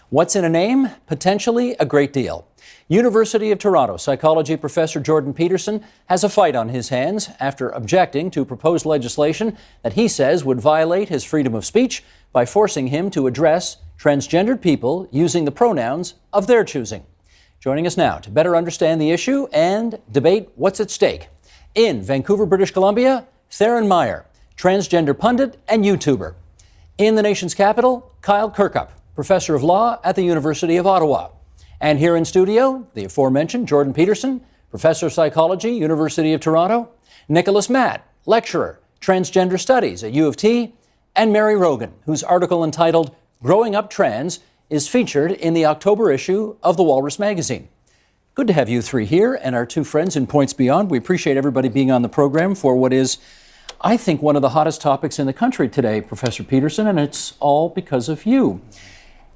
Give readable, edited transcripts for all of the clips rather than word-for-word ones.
What's in a name? Potentially a great deal. University of Toronto psychology professor Jordan Peterson has a fight on his hands after objecting to proposed legislation that he says would violate his freedom of speech by forcing him to address transgendered people using the pronouns of their choosing. Joining us now to better understand the issue and debate what's at stake. In Vancouver, British Columbia, Theron Meyer, transgender pundit and YouTuber. In the nation's capital, Kyle Kirkup, professor of law at the University of Ottawa. And here in studio, the aforementioned Jordan Peterson, professor of psychology, University of Toronto, Nicholas Matt, lecturer, transgender studies at U of T, and Mary Rogan, whose article entitled Growing Up Trans is featured in the October issue of The Walrus magazine. Good to have you three here and our two friends in Points Beyond. We appreciate everybody being on the program for what is, I think, one of the hottest topics in the country today, Professor Peterson, and it's all because of you.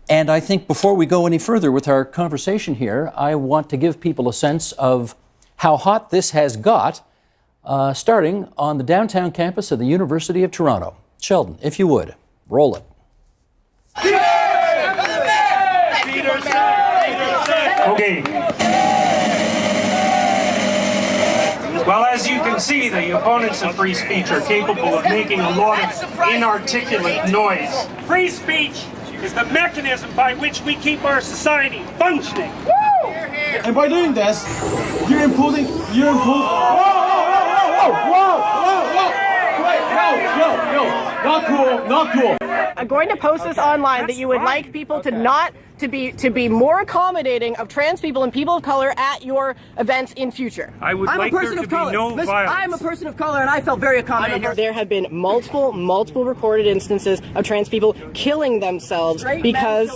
And I think before we go any further with our conversation here, I want to give people a sense of how hot this has got, starting on the downtown campus of the University of Toronto. Sheldon, if you would, roll it. Okay. Well, as you can see, the opponents of free speech are capable of making a lot of inarticulate noise. Free speech is the mechanism by which we keep our society functioning. Woo! And by doing this, you're imposing. Whoa! Wait, no, not cool. I'm going to post this online that you would like people to be more accommodating of trans people and people of color at your events in future. I would like there to be no violence. I'm a person of color and I felt very accommodating. There have been multiple recorded instances of trans people killing themselves because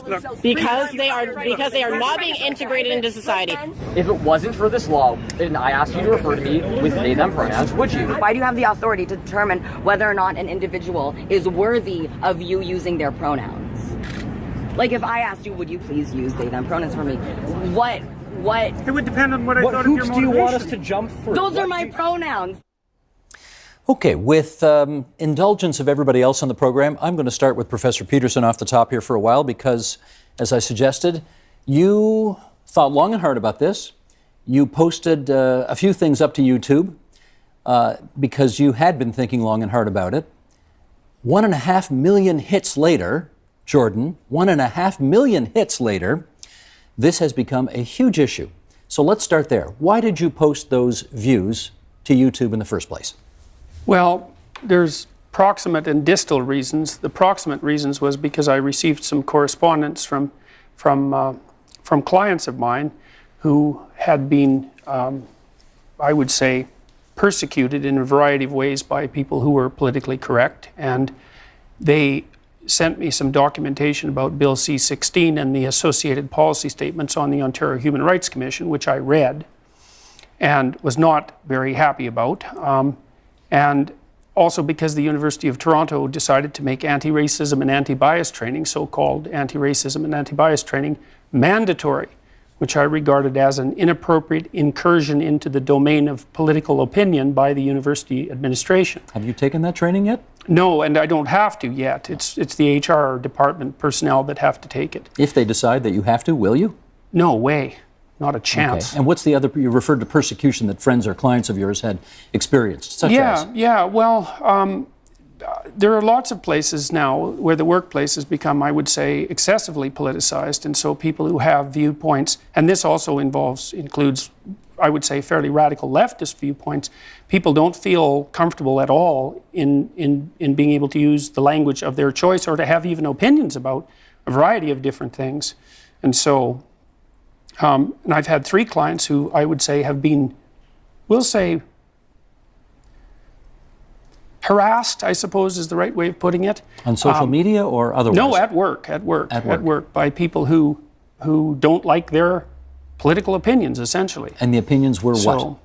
they are not being integrated into society. If it wasn't for this law and I asked you to refer to me with they them pronouns, would you? Why do you have the authority to determine whether or not an individual is worthy of you using their pronouns? Like, if I asked you, would you please use they them pronouns for me? What? It would depend on what I thought of your motivation. What hoops do you want us to jump through? Those are my pronouns. Okay, with indulgence of everybody else on the program, I'm going to start with Professor Peterson off the top here for a while because, as I suggested, you thought long and hard about this. You posted a few things up to YouTube because you had been thinking long and hard about it. 1.5 million hits later, Jordan, 1.5 million hits later, this has become a huge issue. So let's start there. Why did you post those views to YouTube in the first place? Well, there's proximate and distal reasons. The proximate reasons was because I received some correspondence from clients of mine who had been, I would say, persecuted in a variety of ways by people who were politically correct, and they sent me some documentation about Bill C-16 and the associated policy statements on the Ontario Human Rights Commission, which I read and was not very happy about. And also because the University of Toronto decided to make anti-racism and anti-bias training, so-called anti-racism and anti-bias training, mandatory, which I regarded as an inappropriate incursion into the domain of political opinion by the university administration. Have you taken that training yet? No, and I don't have to yet. It's the HR department personnel that have to take it. If they decide that you have to, will you? No way. Not a chance. Okay. And what's the other, you referred to persecution that friends or clients of yours had experienced, such as? Yeah, well, there are lots of places now where the workplace has become, I would say, excessively politicized, and so people who have viewpoints, and this also includes, I would say, fairly radical leftist viewpoints, people don't feel comfortable at all in being able to use the language of their choice or to have even opinions about a variety of different things. And so, and I've had 3 clients who I would say have been, we'll say, harassed, I suppose is the right way of putting it. On social media or otherwise? No, at work, by people who don't like their political opinions, essentially. And the opinions were what?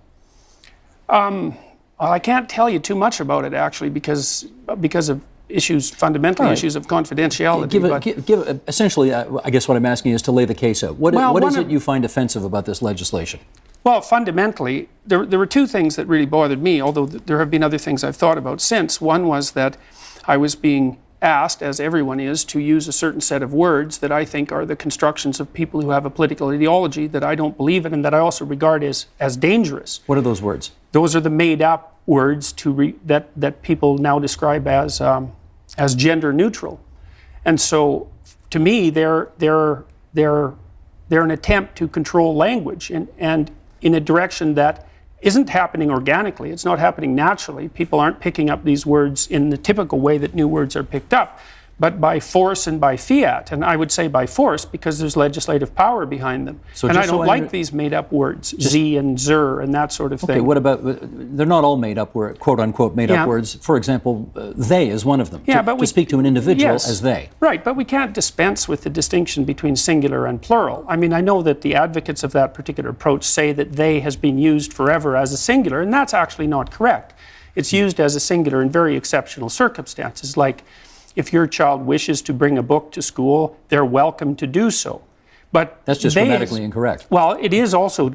Well, I can't tell you too much about it, actually, because of issues, fundamental issues of confidentiality. Essentially, I guess what I'm asking is to lay the case out. What is it you find offensive about this legislation? Well, fundamentally, there were 2 things that really bothered me, although there have been other things I've thought about since. One was that I was being asked, as everyone is, to use a certain set of words that I think are the constructions of people who have a political ideology that I don't believe in and that I also regard as dangerous. What are those words? Those are the made-up words that people now describe as gender neutral, and so to me they're an attempt to control language and in a direction that isn't happening organically. It's not happening naturally. People aren't picking up these words in the typical way that new words are picked up, but by force and by fiat. And I would say by force because there's legislative power behind them. So and I don't like these made-up words, Z and Zer and that sort of thing. Okay, what about, they're not all made-up, quote-unquote made-up words. For example, they is one of them. Yeah, to speak to an individual as they. Right, but we can't dispense with the distinction between singular and plural. I mean, I know that the advocates of that particular approach say that they has been used forever as a singular, and that's actually not correct. It's used as a singular in very exceptional circumstances, like if your child wishes to bring a book to school, they're welcome to do so. But that's just grammatically incorrect. Well, it is also,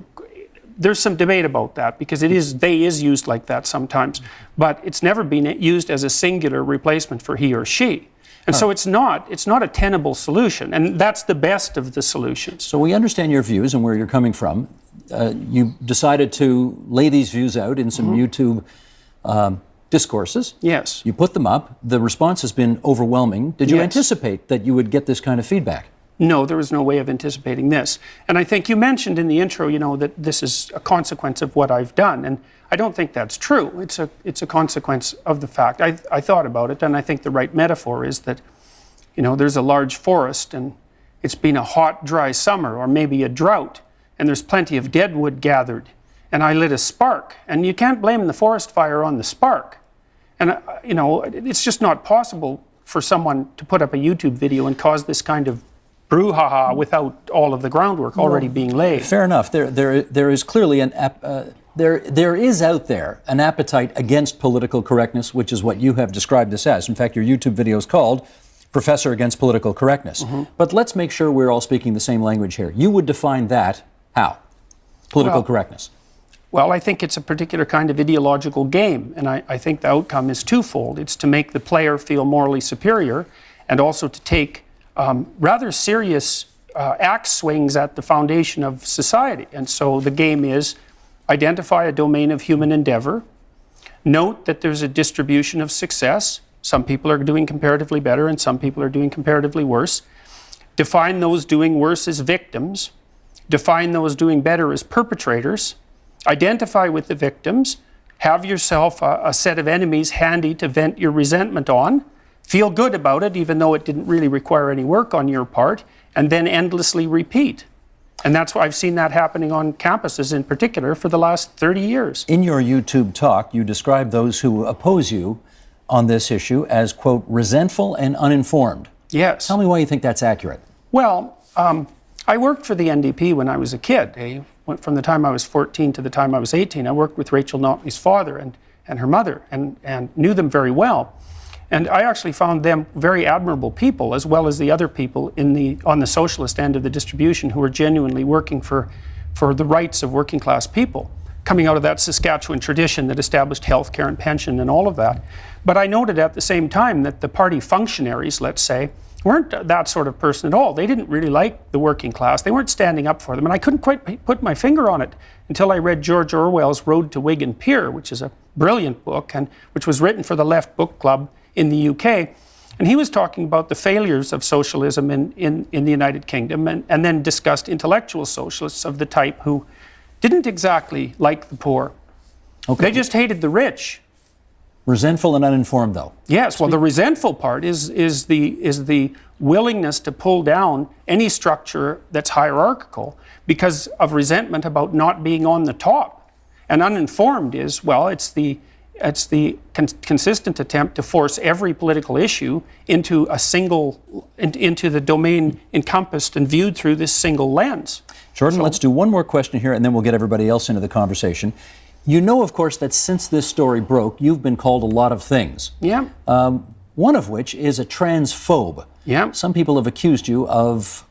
there's some debate about that because they is used like that sometimes, but it's never been used as a singular replacement for he or she. And so it's not a tenable solution, and that's the best of the solutions. So we understand your views and where you're coming from. You decided to lay these views out in some YouTube discourses. Yes. You put them up. The response has been overwhelming. Did you anticipate that you would get this kind of feedback? No, there was no way of anticipating this. And I think you mentioned in the intro, that this is a consequence of what I've done. And I don't think that's true. It's a consequence of the fact. I thought about it, and I think the right metaphor is that, there's a large forest and it's been a hot, dry summer or maybe a drought, and there's plenty of dead wood gathered. And I lit a spark, and you can't blame the forest fire on the spark. And, it's just not possible for someone to put up a YouTube video and cause this kind of brouhaha without all of the groundwork already being laid. Fair enough. There is clearly there is out there an appetite against political correctness, which is what you have described this as. In fact, your YouTube video is called Professor Against Political Correctness. But let's make sure we're all speaking the same language here. You would define that how? Political correctness. Well, I think it's a particular kind of ideological game, and I think the outcome is twofold. It's to make the player feel morally superior and also to take rather serious axe swings at the foundation of society. And so the game is identify a domain of human endeavor, note that there's a distribution of success. Some people are doing comparatively better and some people are doing comparatively worse. Define those doing worse as victims. Define those doing better as perpetrators. Identify with the victims, have yourself a set of enemies handy to vent your resentment on, feel good about it even though it didn't really require any work on your part, and then endlessly repeat. And that's why I've seen that happening on campuses in particular for the last 30 years. In your YouTube talk, you describe those who oppose you on this issue as, quote, resentful and uninformed. Yes. Tell me why you think that's accurate. Well, I worked for the NDP when I was a kid. From the time I was 14 to the time I was 18, I worked with Rachel Notley's father and her mother and knew them very well. And I actually found them very admirable people, as well as the other people on the socialist end of the distribution who were genuinely working for the rights of working class people, coming out of that Saskatchewan tradition that established health care and pension and all of that. But I noted at the same time that the party functionaries, let's say, weren't that sort of person at all. They didn't really like the working class. They weren't standing up for them. And I couldn't quite put my finger on it until I read George Orwell's Road to Wigan Pier, which is a brilliant book and which was written for the Left Book Club in the UK. And he was talking about the failures of socialism in the United Kingdom and then discussed intellectual socialists of the type who didn't exactly like the poor. Okay. They just hated the rich. Resentful and uninformed, though. Yes, well, the resentful part is the willingness to pull down any structure that's hierarchical because of resentment about not being on the top. And uninformed is, well, it's the consistent attempt to force every political issue into into the domain encompassed and viewed through this single lens. Jordan, let's do one more question here, and then we'll get everybody else into the conversation. You know, of course, that since this story broke, you've been called a lot of things. Yeah. One of which is a transphobe. Yeah. Some people have accused you of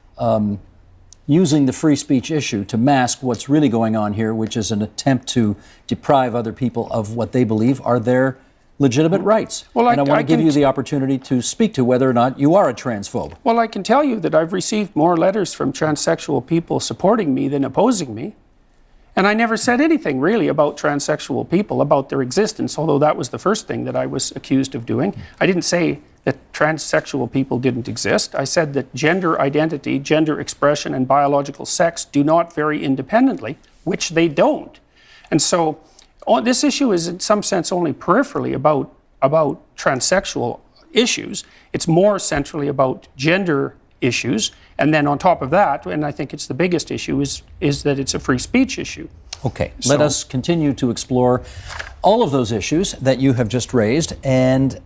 using the free speech issue to mask what's really going on here, which is an attempt to deprive other people of what they believe are their legitimate rights. Well, and I want to give can you the opportunity to speak to whether or not you are a transphobe. Well, I can tell you that I've received more letters from transsexual people supporting me than opposing me. And I never said anything really about transsexual people, about their existence, although that was the first thing that I was accused of doing. I didn't say that transsexual people didn't exist. I said that gender identity, gender expression, and biological sex do not vary independently, which they don't. And so this issue is in some sense only peripherally about transsexual issues. It's more centrally about gender issues. And then on top of that, and I think it's the biggest issue, is that it's a free speech issue. Okay, let us continue to explore all of those issues that you have just raised. And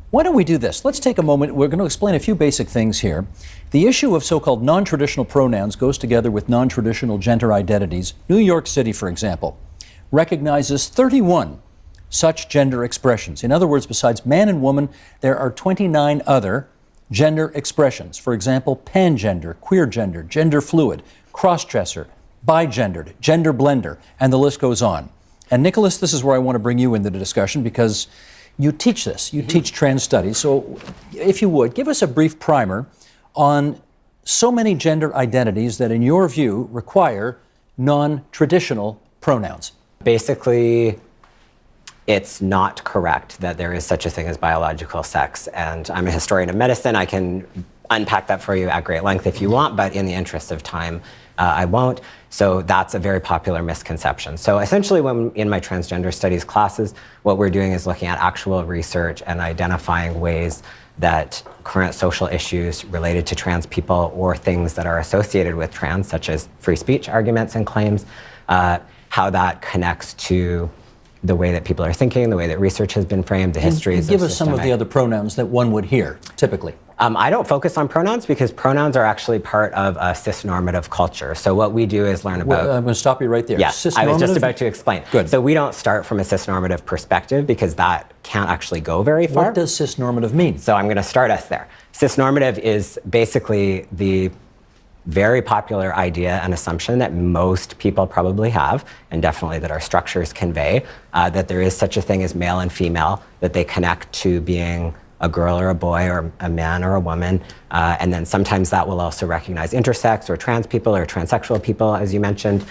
why don't we do this? Let's take a moment. We're going to explain a few basic things here. The issue of so-called non-traditional pronouns goes together with non-traditional gender identities. New York City, for example, recognizes 31 such gender expressions. In other words, besides man and woman, there are 29 other gender expressions. For example, pangender, queer gender, gender fluid, cross-dresser, bigendered, gender blender, and the list goes on. And Nicholas, this is where I want to bring you into the discussion because you teach this. You teach trans studies. So if you would, give us a brief primer on so many gender identities that in your view require non-traditional pronouns. Basically, it's not correct that there is such a thing as biological sex. And I'm a historian of medicine. I can unpack that for you at great length if you want, but in the interest of time, I won't. So that's a very popular misconception. So essentially, when in my transgender studies classes, what we're doing is looking at actual research and identifying ways that current social issues related to trans people or things that are associated with trans, such as free speech arguments and claims, how that connects to the way that people are thinking, the way that research has been framed, the histories. And give us some of the other pronouns that one would hear, typically. I don't focus on pronouns because pronouns are actually part of a cisnormative culture. So what we do is learn about... Well, I'm going to stop you right there. Yes, I was just about to explain. Good. So we don't start from a cisnormative perspective because that can't actually go very far. What does cisnormative mean? So I'm going to start us there. Cisnormative is basically the very popular idea and assumption that most people probably have, and definitely that our structures convey, that there is such a thing as male and female, that they connect to being a girl or a boy or a man or a woman, and then sometimes that will also recognize intersex or trans people or transsexual people, as you mentioned,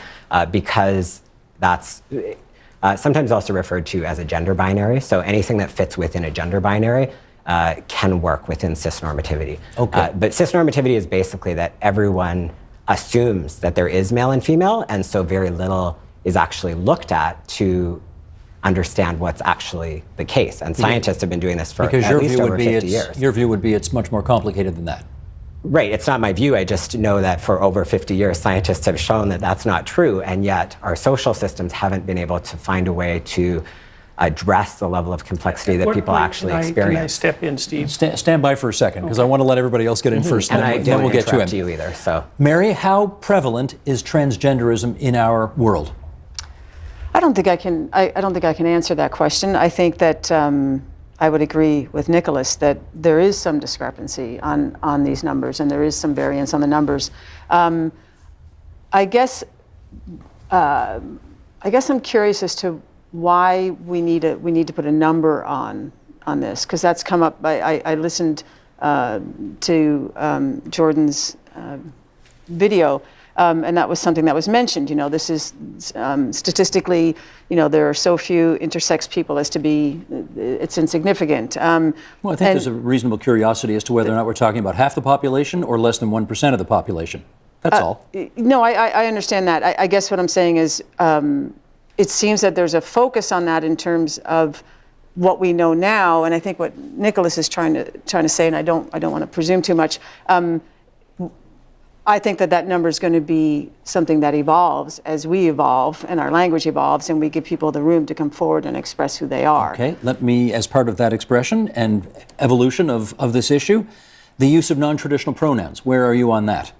because that's sometimes also referred to as a gender binary. So anything that fits within a gender binary can work within cisnormativity. Okay. But cisnormativity is basically that everyone assumes that there is male and female, and so very little is actually looked at to understand what's actually the case. And scientists have been doing this for at least over 50 years. Your view would be it's much more complicated than that. Right, it's not my view. I just know that for over 50 years, scientists have shown that that's not true, and yet our social systems haven't been able to find a way to address the level of complexity that people actually experience. Can I step in, Steve? Stand by for a second, because I want to let everybody else get in first, And I then we'll get you in. you either, so. Mary, how prevalent is transgenderism in our world? I don't think I can. I don't think I can answer that question. I think that I would agree with Nicholas that there is some discrepancy on these numbers, and there is some variance on the numbers. I guess I'm curious as to why we need to put a number on this, because that's come up. I listened to Jordan's video. And that was something that was mentioned. You know, this is statistically, you know, there are so few intersex people as to be, it's insignificant. Well, I think there's a reasonable curiosity as to whether or not we're talking about half the population or less than 1% of the population. That's all. No, I understand that. I guess what I'm saying is, it seems that there's a focus on that in terms of what we know now, and I think what Nicholas is trying to say, and I don't want to presume too much. I think that number is going to be something that evolves as we evolve and our language evolves and we give people the room to come forward and express who they are. Okay, let me, as part of that expression and evolution of this issue, the use of non-traditional pronouns. Where are you on that?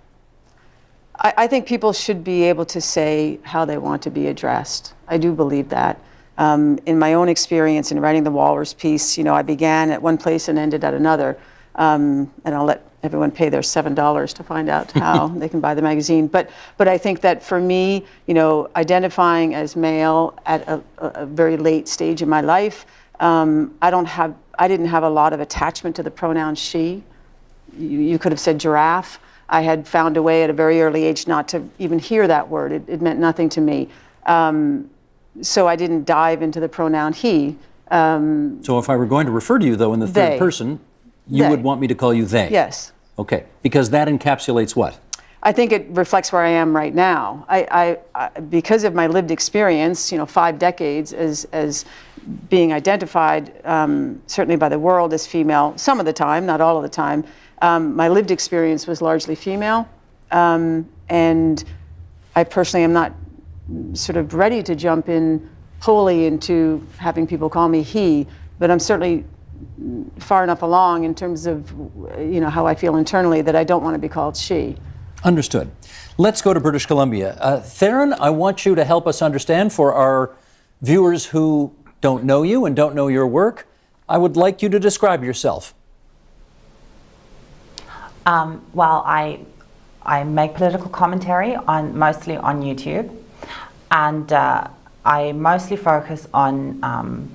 I think people should be able to say how they want to be addressed. I do believe that. In my own experience in writing the Walrus piece, you know, I began at one place and ended at another. And I'll let everyone pay their $7 to find out how they can buy the magazine. But I think that for me, you know, identifying as male at a very late stage in my life, I didn't have a lot of attachment to the pronoun she. You could have said giraffe. I had found a way at a very early age not to even hear that word. It meant nothing to me. So I didn't dive into the pronoun he. So if I were going to refer to you, though, in the third person, you would want me to call you they? Yes. Okay, because that encapsulates what? I think it reflects where I am right now. I because of my lived experience, 5 decades as being identified, certainly by the world as female, some of the time, not all of the time, my lived experience was largely female. And I personally am not sort of ready to jump in wholly into having people call me he, but I'm certainly far enough along in terms of how I feel internally that I don't want to be called she. Understood. Let's go to British Columbia. Theron, I want you to help us understand, for our viewers who don't know you and don't know your work, I would like you to describe yourself. Well, I make political commentary mostly on YouTube, and I mostly focus on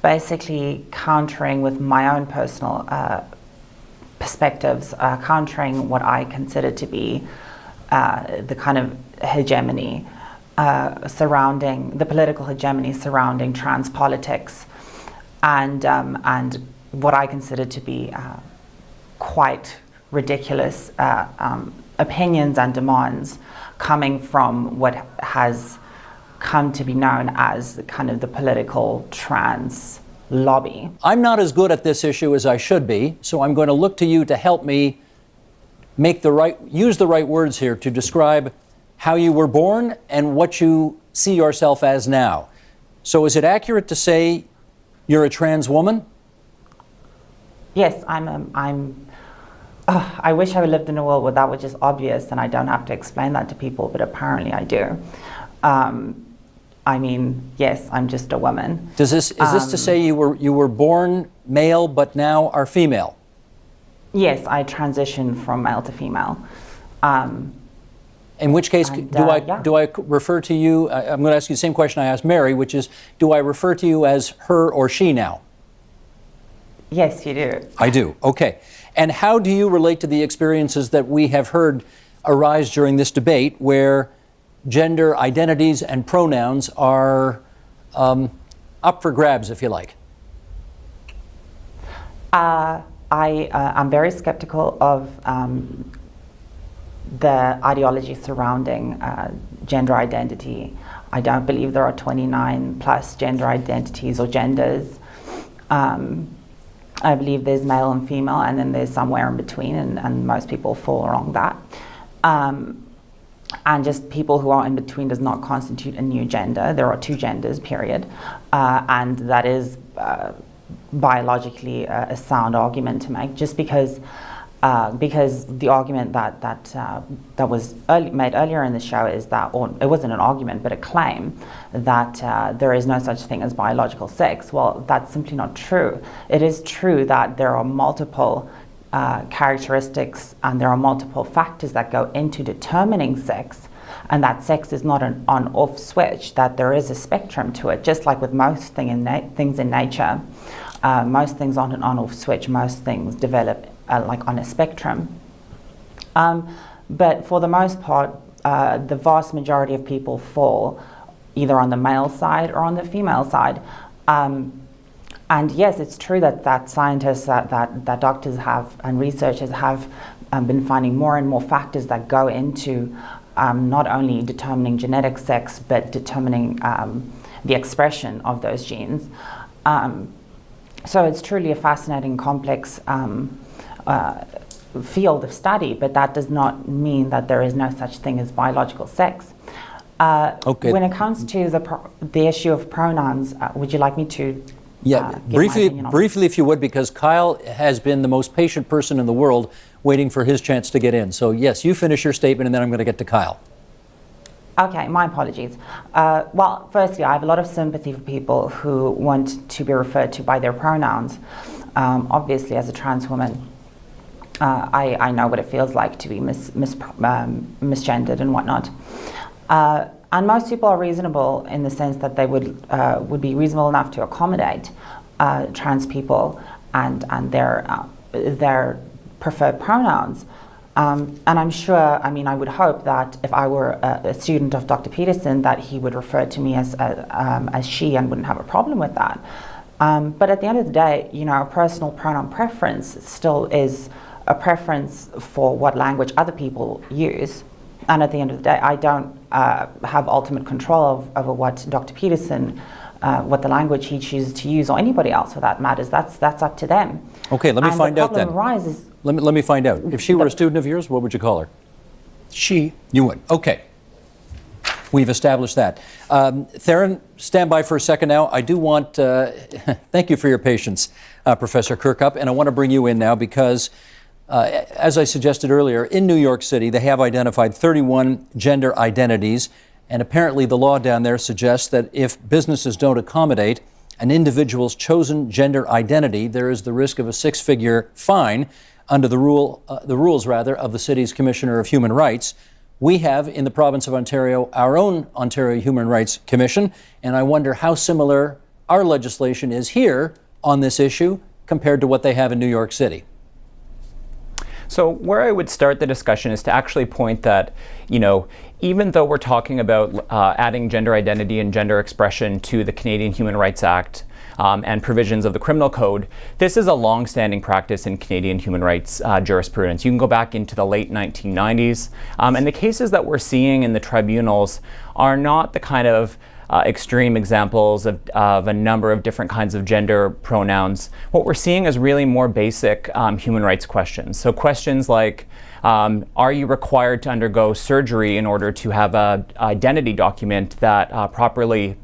basically countering with my own personal perspectives, countering what I consider to be the kind of hegemony surrounding the political hegemony surrounding trans politics, and what I consider to be quite ridiculous opinions and demands coming from what has come to be known as kind of the political trans lobby. I'm not as good at this issue as I should be, so I'm going to look to you to help me use the right words here to describe how you were born and what you see yourself as now. So is it accurate to say you're a trans woman? Yes, I wish I lived in a world where that was just obvious and I don't have to explain that to people, but apparently I do. I mean, yes, I'm just a woman. Is this to say you were born male but now are female? Yes, I transitioned from male to female. In which case, do I refer to you? I'm going to ask you the same question I asked Mary, which is, do I refer to you as her or she now? Yes, you do. I do. Okay. And how do you relate to the experiences that we have heard arise during this debate, where gender identities and pronouns are up for grabs, if you like? I'm very skeptical of the ideology surrounding gender identity. I don't believe there are 29 plus gender identities or genders. I believe there's male and female, and then there's somewhere in between, and most people fall along that. And just people who are in between does not constitute a new gender. There are two genders, period. And that is biologically a sound argument to make, just because the argument that was made earlier in the show is that, or it wasn't an argument, but a claim that there is no such thing as biological sex. Well, that's simply not true. It is true that there are multiple characteristics and there are multiple factors that go into determining sex, and that sex is not an on-off switch, that there is a spectrum to it, just like with most things in nature. Most things aren't an on-off switch. Most things develop like on a spectrum. But for the most part, the vast majority of people fall either on the male side or on the female side. And yes, it's true that scientists, that doctors have and researchers have been finding more and more factors that go into not only determining genetic sex, but determining the expression of those genes. So it's truly a fascinating, complex field of study, but that does not mean that there is no such thing as biological sex. Okay. When it comes to the issue of pronouns, would you like me to? Yeah, briefly, if you would, because Kyle has been the most patient person in the world waiting for his chance to get in. So yes, you finish your statement and then I'm going to get to Kyle. Okay, my apologies. Well, firstly, I have a lot of sympathy for people who want to be referred to by their pronouns. Obviously, as a trans woman, I know what it feels like to be misgendered and whatnot. And most people are reasonable in the sense that they would be reasonable enough to accommodate trans people and their preferred pronouns. And I'm sure, I mean, I would hope that if I were a student of Dr. Peterson, that he would refer to me as she and wouldn't have a problem with that. But at the end of the day, you know, a personal pronoun preference still is a preference for what language other people use. And at the end of the day, I don't have ultimate control over what Dr. Peterson, what the language he chooses to use, or anybody else for that matters. That's up to them. Okay, let me find out then. The problem arises. Let me find out. If she were a student of yours, what would you call her? She. You would. Okay. We've established that. Theron, stand by for a second now. I do want, thank you for your patience, Professor Kirkup, and I want to bring you in now because, as I suggested earlier, in New York City, they have identified 31 gender identities, and apparently the law down there suggests that if businesses don't accommodate an individual's chosen gender identity, there is the risk of a six-figure fine under the rules of the city's Commissioner of Human Rights. We have, in the province of Ontario, our own Ontario Human Rights Commission, and I wonder how similar our legislation is here on this issue compared to what they have in New York City. So where I would start the discussion is to actually point that, you know, even though we're talking about adding gender identity and gender expression to the Canadian Human Rights Act and provisions of the Criminal Code, this is a long-standing practice in Canadian human rights jurisprudence. You can go back into the late 1990s, and the cases that we're seeing in the tribunals are not the kind of extreme examples of a number of different kinds of gender pronouns. What we're seeing is really more basic human rights questions. So questions like, are you required to undergo surgery in order to have an identity document that properly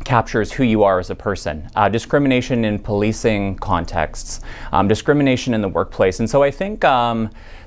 captures who you are as a person? Discrimination in policing contexts, discrimination in the workplace. And so I think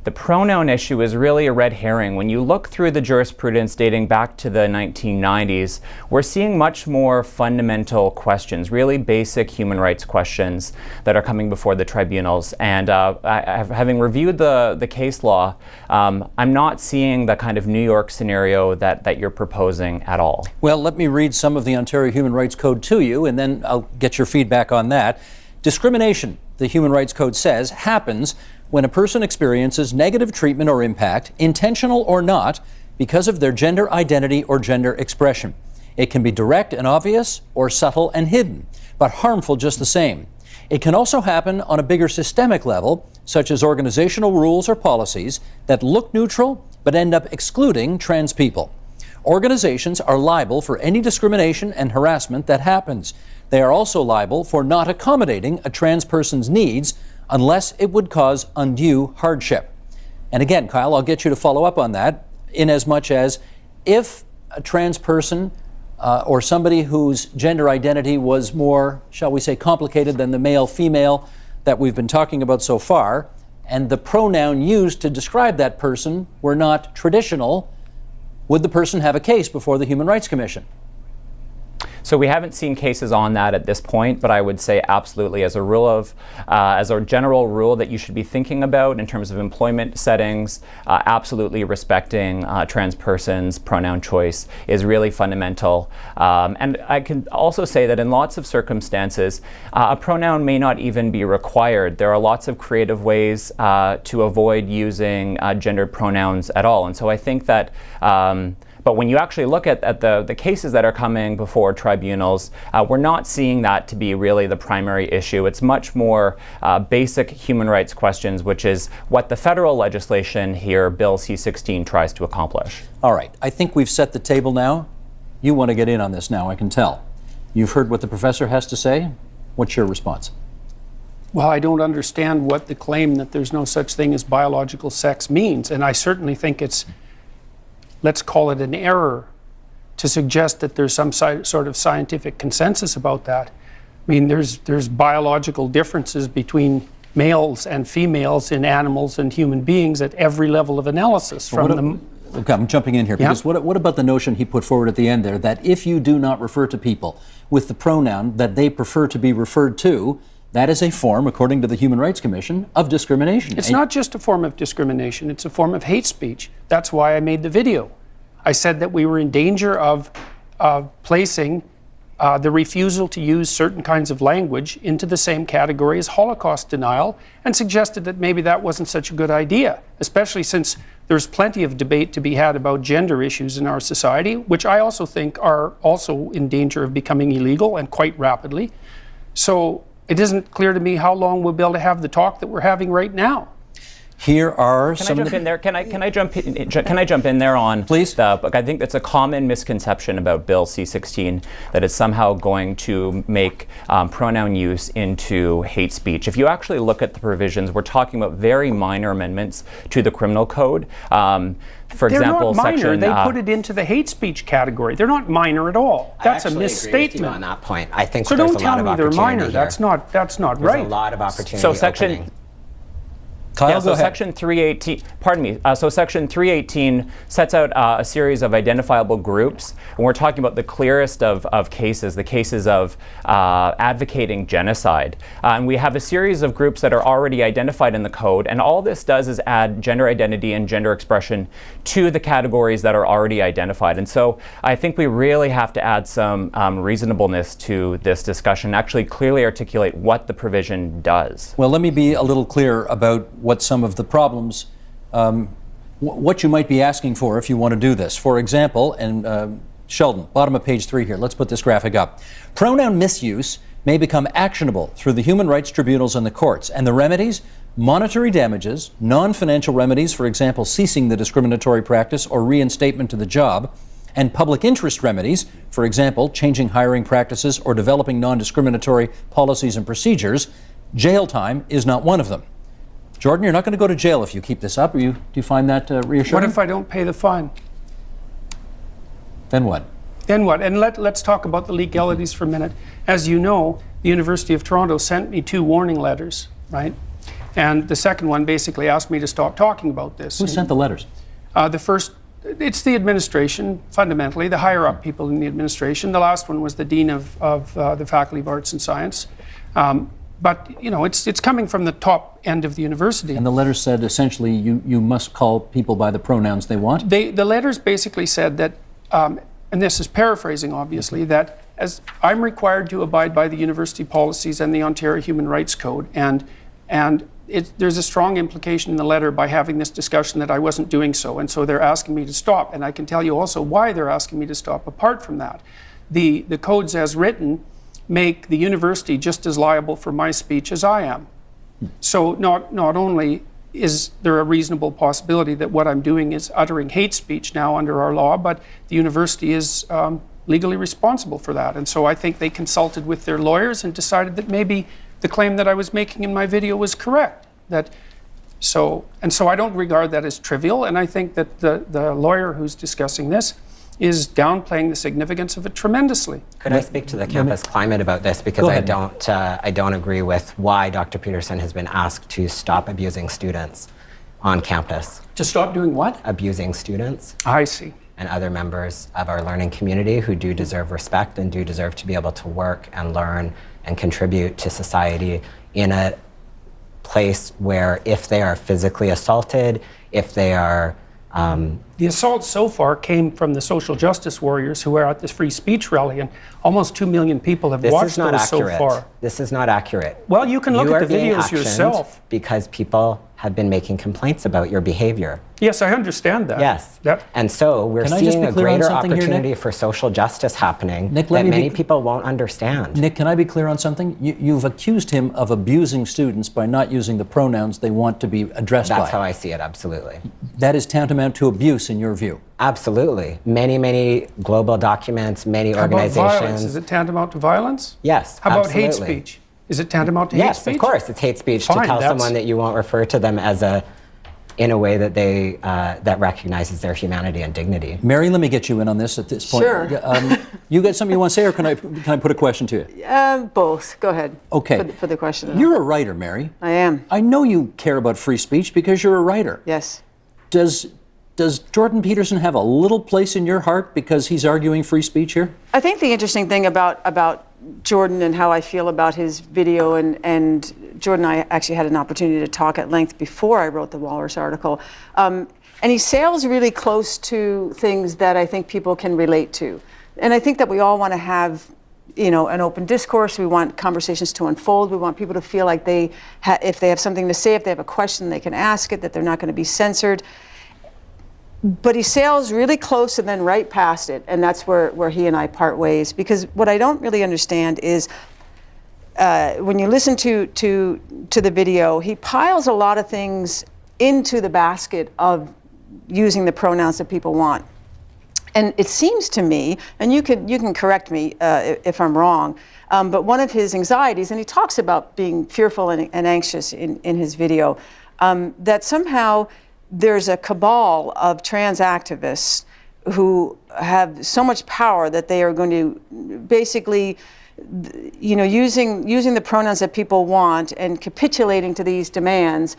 the pronoun issue is really a red herring. When you look through the jurisprudence dating back to the 1990s, we're seeing much more fundamental questions, really basic human rights questions that are coming before the tribunals. And having reviewed the case law, I'm not seeing the kind of New York scenario that you're proposing at all. Well, let me read some of the Ontario Human Rights Code to you, and then I'll get your feedback on that. Discrimination, the Human Rights Code says, happens when a person experiences negative treatment or impact, intentional or not, because of their gender identity or gender expression. It can be direct and obvious or subtle and hidden, but harmful just the same. It can also happen on a bigger systemic level, such as organizational rules or policies that look neutral but end up excluding trans people. Organizations are liable for any discrimination and harassment that happens. They are also liable for not accommodating a trans person's needs unless it would cause undue hardship. And again, Kyle, I'll get you to follow up on that, in as much as if a trans person or somebody whose gender identity was more, shall we say, complicated than the male-female that we've been talking about so far, and the pronoun used to describe that person were not traditional, would the person have a case before the Human Rights Commission? So we haven't seen cases on that at this point, but I would say absolutely as a general rule that you should be thinking about in terms of employment settings, absolutely respecting trans persons' pronoun choice is really fundamental. And I can also say that in lots of circumstances, a pronoun may not even be required. There are lots of creative ways to avoid using gendered pronouns at all. And so I think that but when you actually look at the cases that are coming before tribunals, we're not seeing that to be really the primary issue. It's much more basic human rights questions, which is what the federal legislation here, Bill C-16, tries to accomplish. All right. I think we've set the table now. You want to get in on this now, I can tell. You've heard what the professor has to say. What's your response? Well, I don't understand what the claim that there's no such thing as biological sex means. And I certainly think it's, let's call it an error, to suggest that there's some sort of scientific consensus about that. I mean, there's biological differences between males and females in animals and human beings at every level of analysis. Okay, I'm jumping in here, because what about the notion he put forward at the end there, that if you do not refer to people with the pronoun that they prefer to be referred to, that is a form, according to the Human Rights Commission, of discrimination. It's not just a form of discrimination, it's a form of hate speech. That's why I made the video. I said that we were in danger of placing the refusal to use certain kinds of language into the same category as Holocaust denial, and suggested that maybe that wasn't such a good idea, especially since there's plenty of debate to be had about gender issues in our society, which I also think are also in danger of becoming illegal, and quite rapidly. So it isn't clear to me how long we'll be able to have the talk that we're having right now. Here are Can I jump in there? Can I jump in there on? Please. I think that's a common misconception about Bill C-16, that it's somehow going to make pronoun use into hate speech. If you actually look at the provisions, we're talking about very minor amendments to the criminal code. For They're example, not minor. section. They put it into the hate speech category. They're not minor at all. That's a misstatement. Agree with you on that point. I think so. there's Don't a lot tell of me they're minor. here. That's not There's right. a lot of opportunity. So section. opening. Kyle, Yeah, go so ahead. Section 318, pardon me, so Section 318 sets out a series of identifiable groups, and we're talking about the clearest of cases, the cases of advocating genocide. And we have a series of groups that are already identified in the code, and all this does is add gender identity and gender expression to the categories that are already identified. And so I think we really have to add some reasonableness to this discussion, actually clearly articulate what the provision does. Well, let me be a little clear about what some of the problems, what you might be asking for if you want to do this. For example, and Sheldon, bottom of page 3 here, let's put this graphic up. Pronoun misuse may become actionable through the human rights tribunals and the courts, and the remedies, monetary damages, non-financial remedies, for example, ceasing the discriminatory practice or reinstatement to the job, and public interest remedies, for example, changing hiring practices or developing non-discriminatory policies and procedures. Jail time is not one of them. Jordan, you're not going to go to jail if you keep this up. Do you find that reassuring? What if I don't pay the fine? Then what? Then what? And let's talk about the legalities for a minute. As you know, the University of Toronto sent me 2 warning letters, right? And the second one basically asked me to stop talking about this. Who sent the letters? The first, it's the administration, fundamentally, the higher up people in the administration. The last one was the Dean of the Faculty of Arts and Science. But, you know, it's coming from the top end of the university. And the letter said essentially you must call people by the pronouns they want? The letters basically said that, and this is paraphrasing obviously, that as I'm required to abide by the university policies and the Ontario Human Rights Code, and there's a strong implication in the letter by having this discussion that I wasn't doing so, and so they're asking me to stop. And I can tell you also why they're asking me to stop apart from that. The codes as written make the university just as liable for my speech as I am. So not only is there a reasonable possibility that what I'm doing is uttering hate speech now under our law, but the university is legally responsible for that. And so I think they consulted with their lawyers and decided that maybe the claim that I was making in my video was correct. So I don't regard that as trivial, and I think that the lawyer who's discussing this is downplaying the significance of it tremendously. Could I speak to the campus climate about this? Because I don't agree with why Dr. Peterson has been asked to stop abusing students on campus. To stop doing what? Abusing students. I see. And other members of our learning community who do deserve respect and do deserve to be able to work and learn and contribute to society in a place where if they are physically assaulted, if they are the assault so far came from the social justice warriors who were at this free speech rally, and almost 2 million people have watched those so far. This is not accurate. Well, you can look at the videos yourself. Because people have been making complaints about your behavior. Yes, I understand that. Yes. And so we're seeing a greater opportunity for social justice happening that many people won't understand. Nick, can I be clear on something? You've accused him of abusing students by not using the pronouns they want to be addressed by. That's how I see it, absolutely. That is tantamount to abuse in your view? Absolutely. Many global documents, many organizations. How about violence? Is it tantamount to violence? Yes, How about absolutely. hate speech? Is it tantamount to hate speech? Yes, of course. It's hate speech to tell someone that you won't refer to them as in a way that they that recognizes their humanity and dignity. Mary, let me get you in on this at this point. Sure. You got something you want to say, or can I put a question to you? Both. Go ahead. Okay. For the question. You're a writer, Mary. I am. I know you care about free speech because you're a writer. Yes. Does Jordan Peterson have a little place in your heart because he's arguing free speech here? I think the interesting thing about Jordan and how I feel about his video, and Jordan and I actually had an opportunity to talk at length before I wrote the Walrus article. And And he sails really close to things that I think people can relate to. And I think that we all want to have, you know, an open discourse. We want conversations to unfold. We want people to feel like if they have something to say, if they have a question, they can ask it, that they're not going to be censored. But he sails really close and then right past it, and that's where he and I part ways. Because what I don't really understand is when you listen to the video, he piles a lot of things into the basket of using the pronouns that people want. And it seems to me, and you can correct me if I'm wrong, but one of his anxieties, and he talks about being fearful and anxious in his video, that somehow there's a cabal of trans activists who have so much power that they are going to basically, you know, using the pronouns that people want and capitulating to these demands,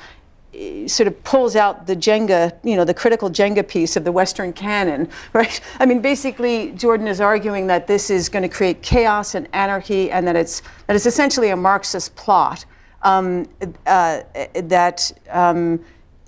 sort of pulls out the Jenga, you know, the critical Jenga piece of the Western canon, right? I mean, basically, Jordan is arguing that this is going to create chaos and anarchy, and that it's essentially a Marxist plot that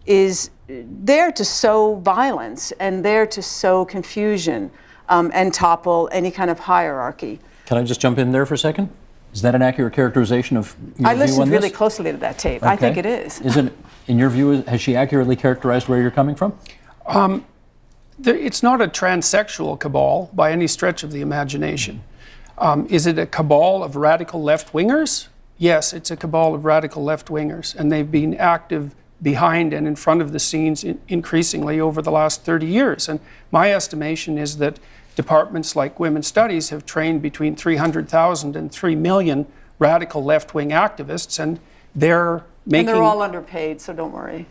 is there to sow violence and there to sow confusion and topple any kind of hierarchy. Can I just jump in there for a second? Is that an accurate characterization of your view on this? I listened really closely to that tape. Okay. I think it is. Is it, in your view, has she accurately characterized where you're coming from? It's not a transsexual cabal by any stretch of the imagination. Is it a cabal of radical left-wingers? Yes, it's a cabal of radical left-wingers, and they've been active behind and in front of the scenes increasingly over the last 30 years. And my estimation is that departments like Women's Studies have trained between 300,000 and 3 million radical left-wing activists, and they're making... And they're all underpaid, so don't worry.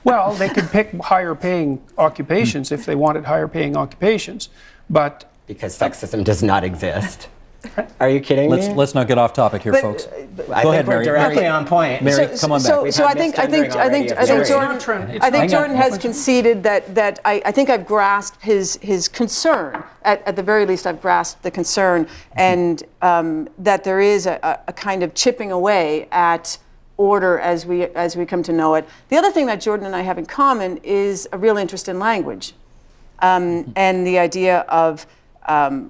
Well, they could pick higher-paying occupations if they wanted higher-paying occupations, but... Because sexism does not exist. Are you kidding me? Let's not get off topic here, folks. I think we're directly on point. Mary, come on back. So I think Jordan has conceded that I think I've grasped his concern. At the very least, I've grasped the concern, and that there is a kind of chipping away at order as we come to know it. The other thing that Jordan and I have in common is a real interest in language, and the idea of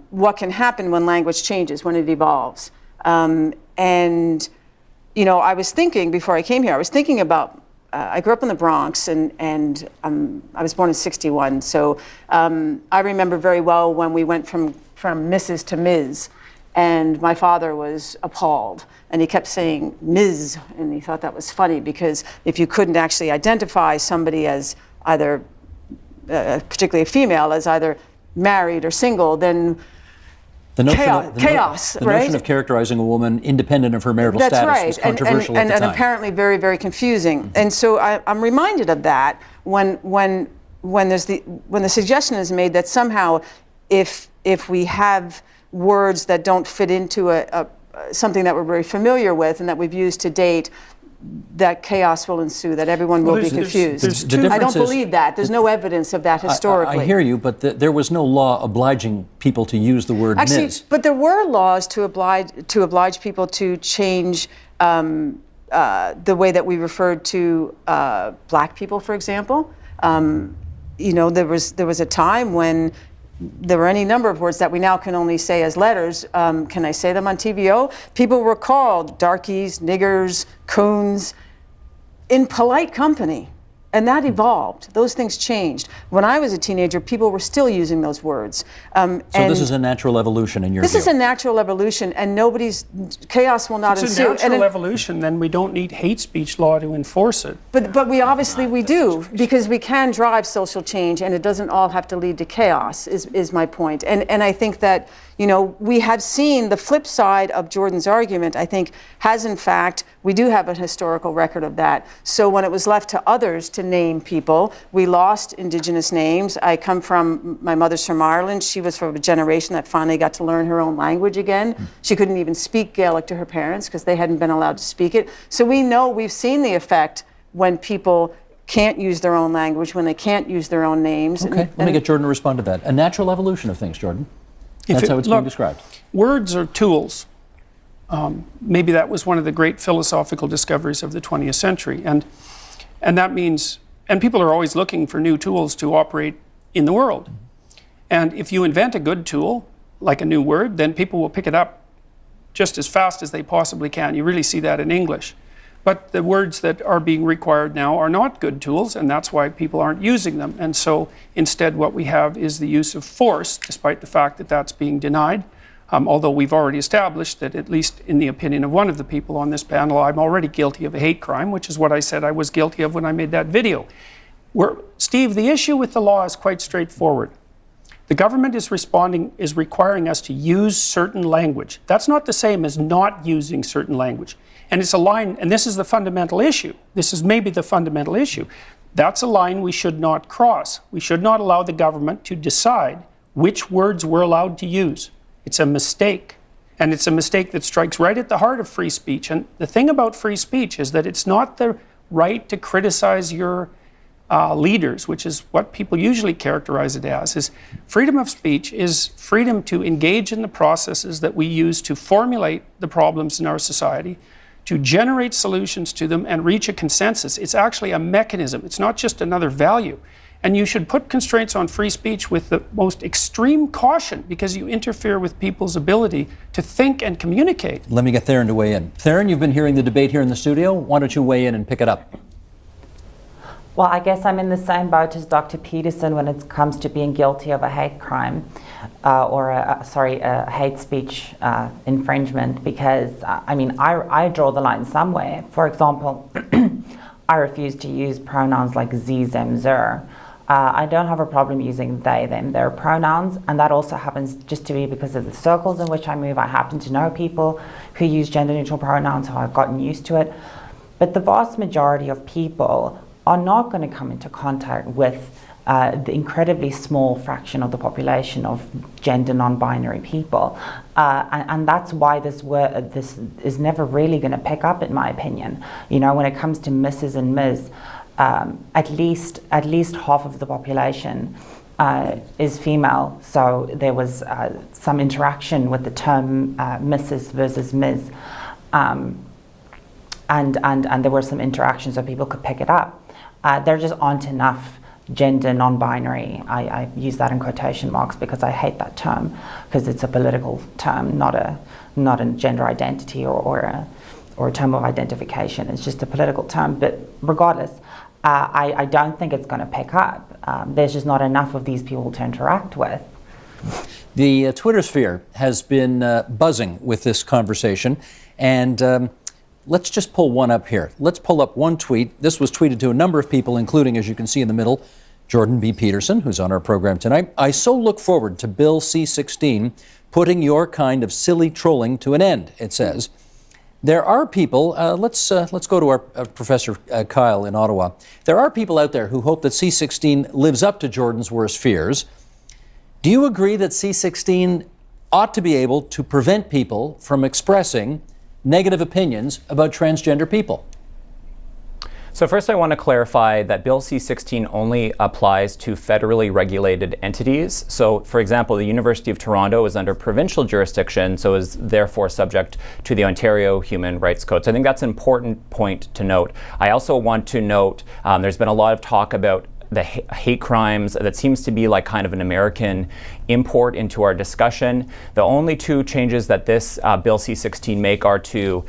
what can happen when language changes, when it evolves. And, you know, I was thinking, before I came here, I was thinking about, I grew up in the Bronx, and I was born in '61, so I remember very well when we went from Mrs. to Ms., and my father was appalled, and he kept saying Ms., and he thought that was funny, because if you couldn't actually identify somebody as either, particularly a female, as either married or single, then chaos, the right? notion of characterizing a woman independent of her marital status was controversial at the time. And apparently very, very confusing. Mm-hmm. And so I'm reminded of that when the suggestion is made that somehow if we have words that don't fit into something that we're very familiar with and that we've used to date, that chaos will ensue, that everyone will be confused. I don't believe that. There's no evidence of that historically. I hear you, but there was no law obliging people to use the word Ms. But there were laws to oblige people to change the way that we referred to black people, for example. You know, there was a time when there were any number of words that we now can only say as letters. Can I say them on TVO? People were called darkies, niggers, coons, in polite company. And that evolved. Those things changed. When I was a teenager, people were still using those words. So this is a natural evolution in your view? This is a natural evolution, and chaos will not ensue. If it's a natural evolution, then we don't need hate speech law to enforce it. But we obviously do, because we can drive social change, and it doesn't all have to lead to chaos, is my point. And I think that, you know, we have seen the flip side of Jordan's argument, I think, has in fact, we do have a historical record of that. So when it was left to others to name people, we lost Indigenous names. My mother's from Ireland. She was from a generation that finally got to learn her own language again. She couldn't even speak Gaelic to her parents because they hadn't been allowed to speak it. So we've seen the effect when people can't use their own language, when they can't use their own names. Okay, let me get Jordan to respond to that. A natural evolution of things, Jordan. That's how it's being described. Words are tools. Maybe that was one of the great philosophical discoveries of the 20th century. And that means and people are always looking for new tools to operate in the world. And if you invent a good tool, like a new word, then people will pick it up just as fast as they possibly can. You really see that in English. But the words that are being required now are not good tools, and that's why people aren't using them. And so instead what we have is the use of force, despite the fact that that's being denied. Although we've already established that, at least in the opinion of one of the people on this panel, I'm already guilty of a hate crime, which is what I said I was guilty of when I made that video. Steve, the issue with the law is quite straightforward. The government is requiring us to use certain language. That's not the same as not using certain language. And it's a line, and this is the fundamental issue. This is maybe the fundamental issue. That's a line we should not cross. We should not allow the government to decide which words we're allowed to use. It's a mistake. And it's a mistake that strikes right at the heart of free speech. And the thing about free speech is that it's not the right to criticize your leaders, which is what people usually characterize it as. Is freedom of speech is freedom to engage in the processes that we use to formulate the problems in our society, to generate solutions to them and reach a consensus. It's actually a mechanism. It's not just another value. And you should put constraints on free speech with the most extreme caution, because you interfere with people's ability to think and communicate. Let me get Theron to weigh in. Theron, you've been hearing the debate here in the studio. Why don't you weigh in and pick it up? Well, I guess I'm in the same boat as Dr. Peterson when it comes to being guilty of a hate crime or a hate speech infringement, because I draw the line somewhere. For example, I refuse to use pronouns like sie, them, zer. I don't have a problem using they, them, their pronouns, and that also happens just to be because of the circles in which I move. I happen to know people who use gender-neutral pronouns, so I've gotten used to it. But the vast majority of people are not going to come into contact with the incredibly small fraction of the population of gender non-binary people. And that's why this is never really going to pick up, in my opinion. You know, when it comes to Mrs. and Ms., at least half of the population is female. So there was some interaction with the term Mrs. versus Ms. And there were some interactions so people could pick it up. There just aren't enough gender non-binary. I use that in quotation marks because I hate that term, because it's a political term, not a gender identity or a term of identification. It's just a political term. But regardless, I don't think it's going to pick up. There's just not enough of these people to interact with. The Twitter sphere has been buzzing with this conversation, and let's just pull one up here. Let's pull up one tweet. This was tweeted to a number of people, including, as you can see in the middle, Jordan B. Peterson, who's on our program tonight. I so look forward to Bill C-16 putting your kind of silly trolling to an end, it says. There are people, let's go to our Professor Kyle in Ottawa. There are people out there who hope that C-16 lives up to Jordan's worst fears. Do you agree that C-16 ought to be able to prevent people from expressing negative opinions about transgender people? So first I want to clarify that Bill C-16 only applies to federally regulated entities. So for example, the University of Toronto is under provincial jurisdiction, so is therefore subject to the Ontario Human Rights Code. So I think that's an important point to note. I also want to note there's been a lot of talk about the hate crimes. That seems to be like kind of an American import into our discussion. The only two changes that this Bill C-16 make are to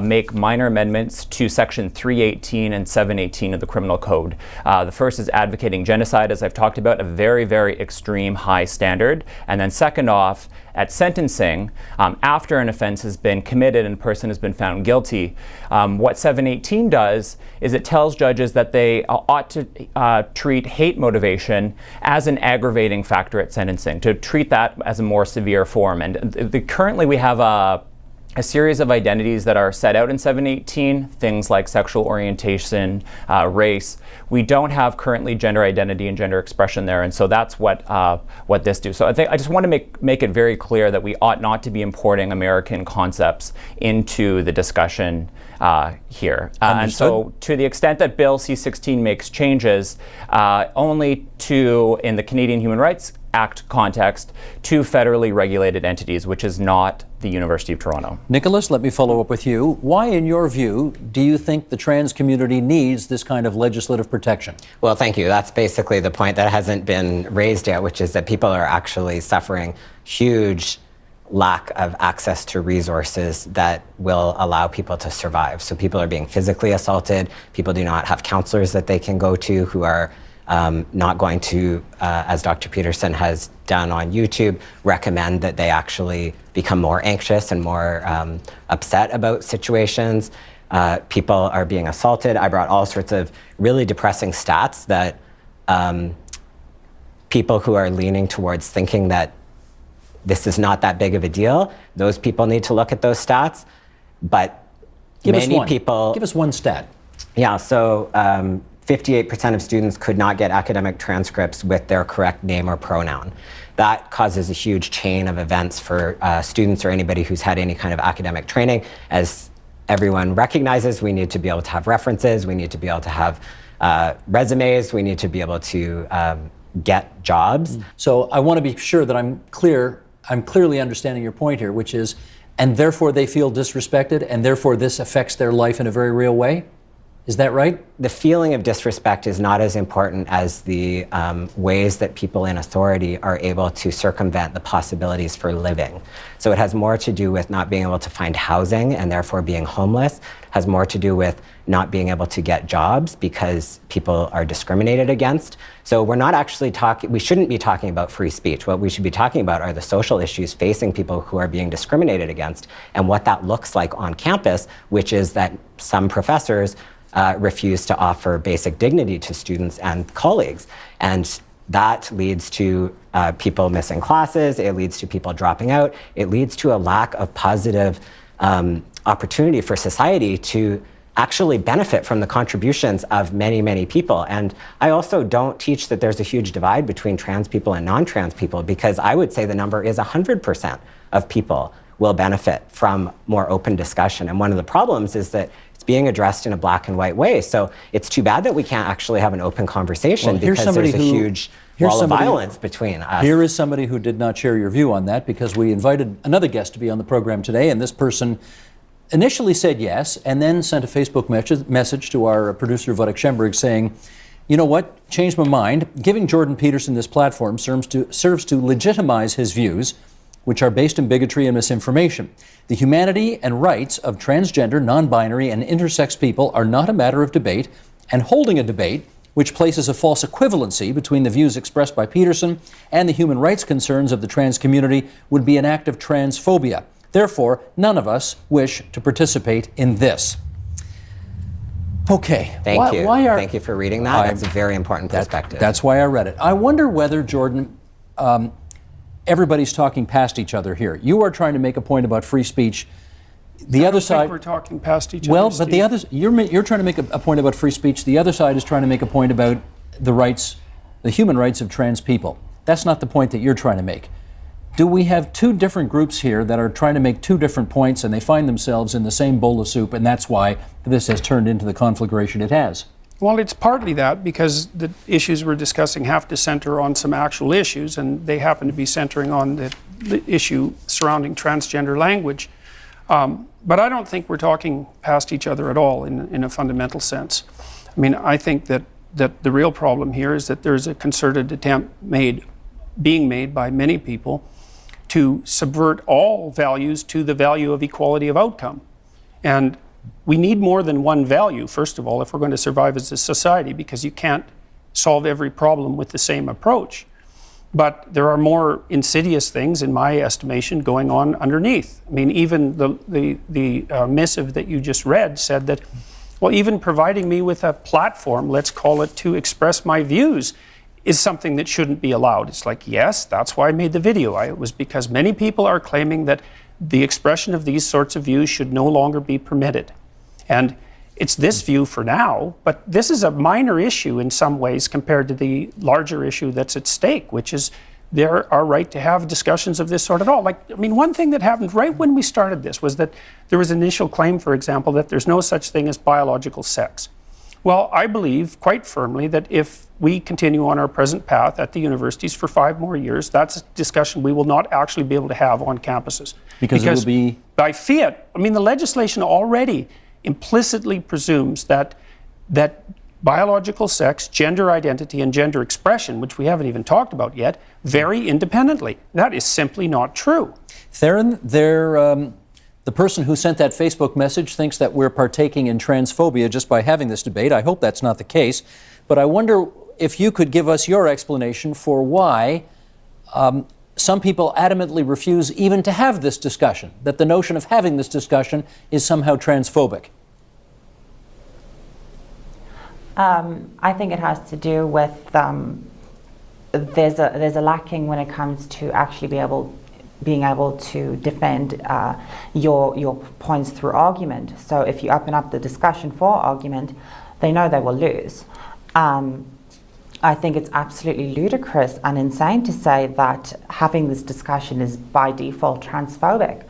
make minor amendments to Section 318 and 718 of the Criminal Code. The first is advocating genocide, as I've talked about, a very, very extreme high standard. And then second off, at sentencing, after an offense has been committed and a person has been found guilty, what 718 does is it tells judges that they ought to treat hate motivation as an aggravating factor at sentencing, to treat that as a more severe form. And currently we have a series of identities that are set out in 718, things like sexual orientation, race. We don't have currently gender identity and gender expression there, and so that's what this do. So I just want to make it very clear that we ought not to be importing American concepts into the discussion here. And so to the extent that Bill C-16 makes changes only to, in the Canadian Human Rights Act context to federally regulated entities, which is not the University of Toronto. Nicholas, let me follow up with you. Why, in your view, do you think the trans community needs this kind of legislative protection? Well, thank you. That's basically the point that hasn't been raised yet, which is that people are actually suffering huge lack of access to resources that will allow people to survive. So people are being physically assaulted. People do not have counselors that they can go to who are not going to, as Dr. Peterson has done on YouTube, recommend that they actually become more anxious and more upset about situations. People are being assaulted. I brought all sorts of really depressing stats that people who are leaning towards thinking that this is not that big of a deal, those people need to look at those stats. But many people... Give us one stat. Yeah, so 58% of students could not get academic transcripts with their correct name or pronoun. That causes a huge chain of events for students or anybody who's had any kind of academic training. As everyone recognizes, we need to be able to have references, we need to be able to have resumes, we need to be able to get jobs. So I want to be sure that I'm clearly understanding your point here, which is, and therefore they feel disrespected, and therefore this affects their life in a very real way? Is that right? The feeling of disrespect is not as important as the ways that people in authority are able to circumvent the possibilities for living. So it has more to do with not being able to find housing and therefore being homeless. It has more to do with not being able to get jobs because people are discriminated against. So we're not actually we shouldn't be talking about free speech. What we should be talking about are the social issues facing people who are being discriminated against and what that looks like on campus, which is that some professors refuse to offer basic dignity to students and colleagues. And that leads to people missing classes, it leads to people dropping out, it leads to a lack of positive opportunity for society to actually benefit from the contributions of many, many people. And I also don't teach that there's a huge divide between trans people and non-trans people, because I would say the number is 100% of people will benefit from more open discussion. And one of the problems is that it's being addressed in a black and white way. So it's too bad that we can't actually have an open conversation because there's a huge wall of violence between us. Here is somebody who did not share your view on that, because we invited another guest to be on the program today, and this person initially said yes, and then sent a Facebook message to our producer, Wojtek Schemberg, saying, you know what, changed my mind. Giving Jordan Peterson this platform serves to legitimize his views, which are based in bigotry and misinformation. The humanity and rights of transgender, non-binary, and intersex people are not a matter of debate, and holding a debate which places a false equivalency between the views expressed by Peterson and the human rights concerns of the trans community would be an act of transphobia. Therefore, none of us wish to participate in this. Okay. Thank you. Thank you for reading that. That's a very important perspective. That's why I read it. I wonder whether, Jordan, everybody's talking past each other here. You are trying to make a point about free speech. The other side. I think we're talking past each other. Well, but the others, you're trying to make a point about free speech. The other side is trying to make a point about the rights, the human rights of trans people. That's not the point that you're trying to make. Do we have two different groups here that are trying to make two different points, and they find themselves in the same bowl of soup, and that's why this has turned into the conflagration it has? Well, it's partly that, because the issues we're discussing have to center on some actual issues, and they happen to be centering on the issue surrounding transgender language. But I don't think we're talking past each other at all in a fundamental sense. I mean, I think that the real problem here is that there's a concerted attempt being made by many people to subvert all values to the value of equality of outcome. And we need more than one value, first of all, if we're going to survive as a society, because you can't solve every problem with the same approach. But there are more insidious things, in my estimation, going on underneath. I mean, even the missive that you just read said that, well, even providing me with a platform, let's call it, to express my views, is something that shouldn't be allowed. It's like, yes, that's why I made the video. It was because many people are claiming that the expression of these sorts of views should no longer be permitted. And it's this view for now, but this is a minor issue in some ways compared to the larger issue that's at stake, which is our right to have discussions of this sort at all. Like, I mean, one thing that happened right when we started this was that there was an initial claim, for example, that there's no such thing as biological sex. Well, I believe quite firmly that if we continue on our present path at the universities for 5 more years, that's a discussion we will not actually be able to have on campuses. Because it will be... By fiat, I mean, the legislation already implicitly presumes that biological sex, gender identity, and gender expression, which we haven't even talked about yet, vary independently. That is simply not true. Theron, the person who sent that Facebook message thinks that we're partaking in transphobia just by having this debate. I hope that's not the case. But I wonder if you could give us your explanation for why some people adamantly refuse even to have this discussion, that the notion of having this discussion is somehow transphobic. I think it has to do with there's a lacking when it comes to actually being able to defend your points through argument. So if you open up the discussion for argument, they know they will lose. I think it's absolutely ludicrous and insane to say that having this discussion is by default transphobic.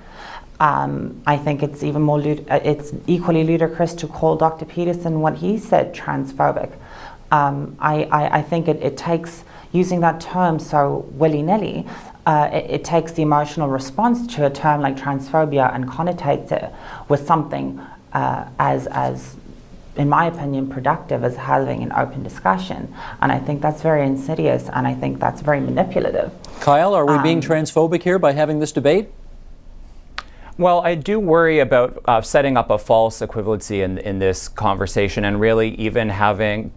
I think it's even more it's equally ludicrous to call Dr. Peterson what he said transphobic. I think it takes using that term so willy-nilly. It takes the emotional response to a term like transphobia and connotates it with something as in my opinion, productive as having an open discussion. And I think that's very insidious, and I think that's very manipulative. Kyle, are we being transphobic here by having this debate? Well, I do worry about setting up a false equivalency in this conversation, and really even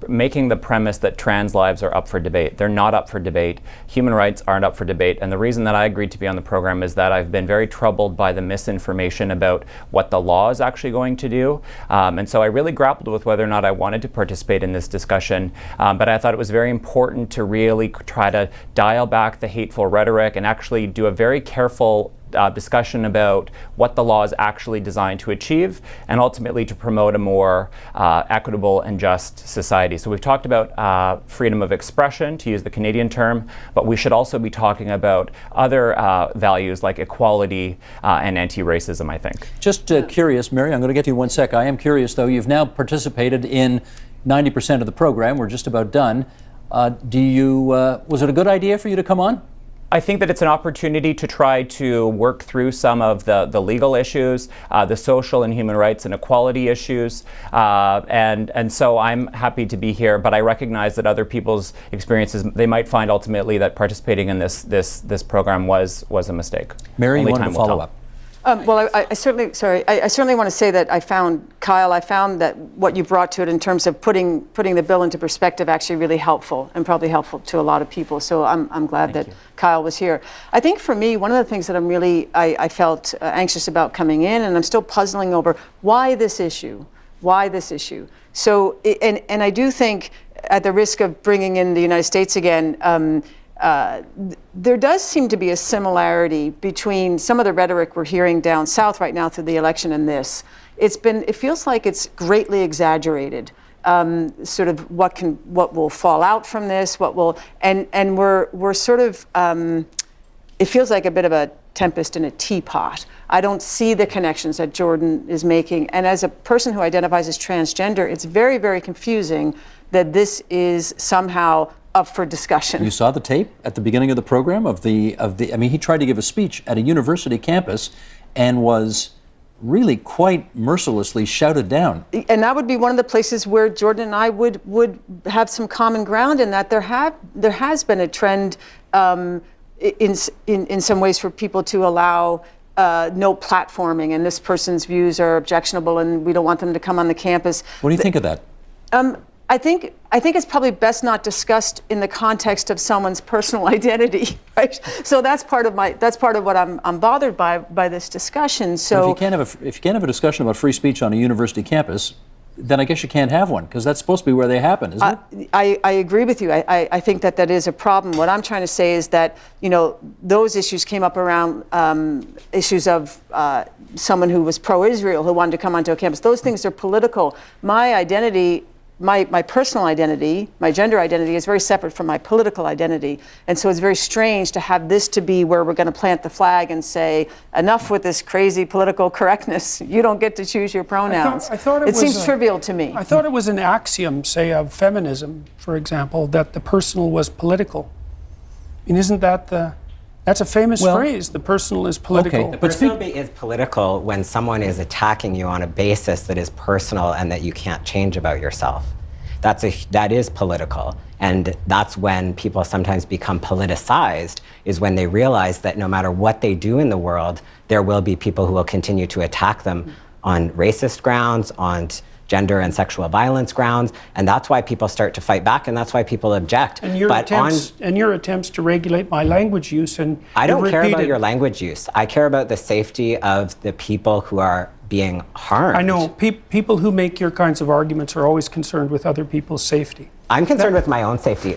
making the premise that trans lives are up for debate. They're not up for debate. Human rights aren't up for debate. And the reason that I agreed to be on the program is that I've been very troubled by the misinformation about what the law is actually going to do. And so I really grappled with whether or not I wanted to participate in this discussion. But I thought it was very important to really try to dial back the hateful rhetoric and actually do a very careful discussion about what the law is actually designed to achieve, and ultimately to promote a more equitable and just society. So we've talked about freedom of expression, to use the Canadian term, but we should also be talking about other values like equality and anti-racism, I think. Just curious, Mary, I'm going to get to you one sec. I am curious, though. You've now participated in 90% of the program. We're just about done. Was it a good idea for you to come on? I think that it's an opportunity to try to work through some of the legal issues, the social and human rights and equality issues, and so I'm happy to be here. But I recognize that other people's experiences, they might find ultimately that participating in this program was a mistake. Mary, you wanted to follow up? Well, I certainly want to say that I found that what you brought to it in terms of putting the bill into perspective actually really helpful, and probably helpful to a lot of people. So I'm glad that Kyle was here. I think for me, one of the things that I felt anxious about coming in, and I'm still puzzling over, why this issue? So, and I do think, at the risk of bringing in the United States again, there does seem to be a similarity between some of the rhetoric we're hearing down south right now through the election and this. It feels like it's greatly exaggerated. Sort of what will fall out from this, and we're sort of, it feels like a bit of a tempest in a teapot. I don't see the connections that Jordan is making, and as a person who identifies as transgender, it's very, very confusing that this is somehow up for discussion. You saw the tape at the beginning of the program of the. I mean, he tried to give a speech at a university campus, and was really quite mercilessly shouted down. And that would be one of the places where Jordan and I would have some common ground, in that there has been a trend in some ways for people to allow no platforming, and this person's views are objectionable, and we don't want them to come on the campus. What do you think of that? I think it's probably best not discussed in the context of someone's personal identity, right? So that's part of what I'm bothered by this discussion. So if you can't have a discussion about free speech on a university campus, then I guess you can't have one, because that's supposed to be where they happen, isn't it? I agree with you. I think that is a problem. What I'm trying to say is that, those issues came up around issues of someone who was pro-Israel who wanted to come onto a campus. Those things are political. My identity my personal identity, my gender identity, is very separate from my political identity. And so it's very strange to have this to be where we're going to plant the flag and say, enough with this crazy political correctness. You don't get to choose your pronouns. I thought it seems trivial to me. I thought it was an axiom, say, of feminism, for example, that the personal was political. I mean, isn't that that's a famous phrase, the personal is political. Okay, the personal is political when someone is attacking you on a basis that is personal and that you can't change about yourself. That is political. And that's when people sometimes become politicized, is when they realize that no matter what they do in the world, there will be people who will continue to attack them on racist grounds, on gender and sexual violence grounds, and that's why people start to fight back, and that's why people object. And your attempts to regulate my language use, and I don't care about your language use. I care about the safety of the people who are being harmed. I know people who make your kinds of arguments are always concerned with other people's safety. I'm concerned with my own safety.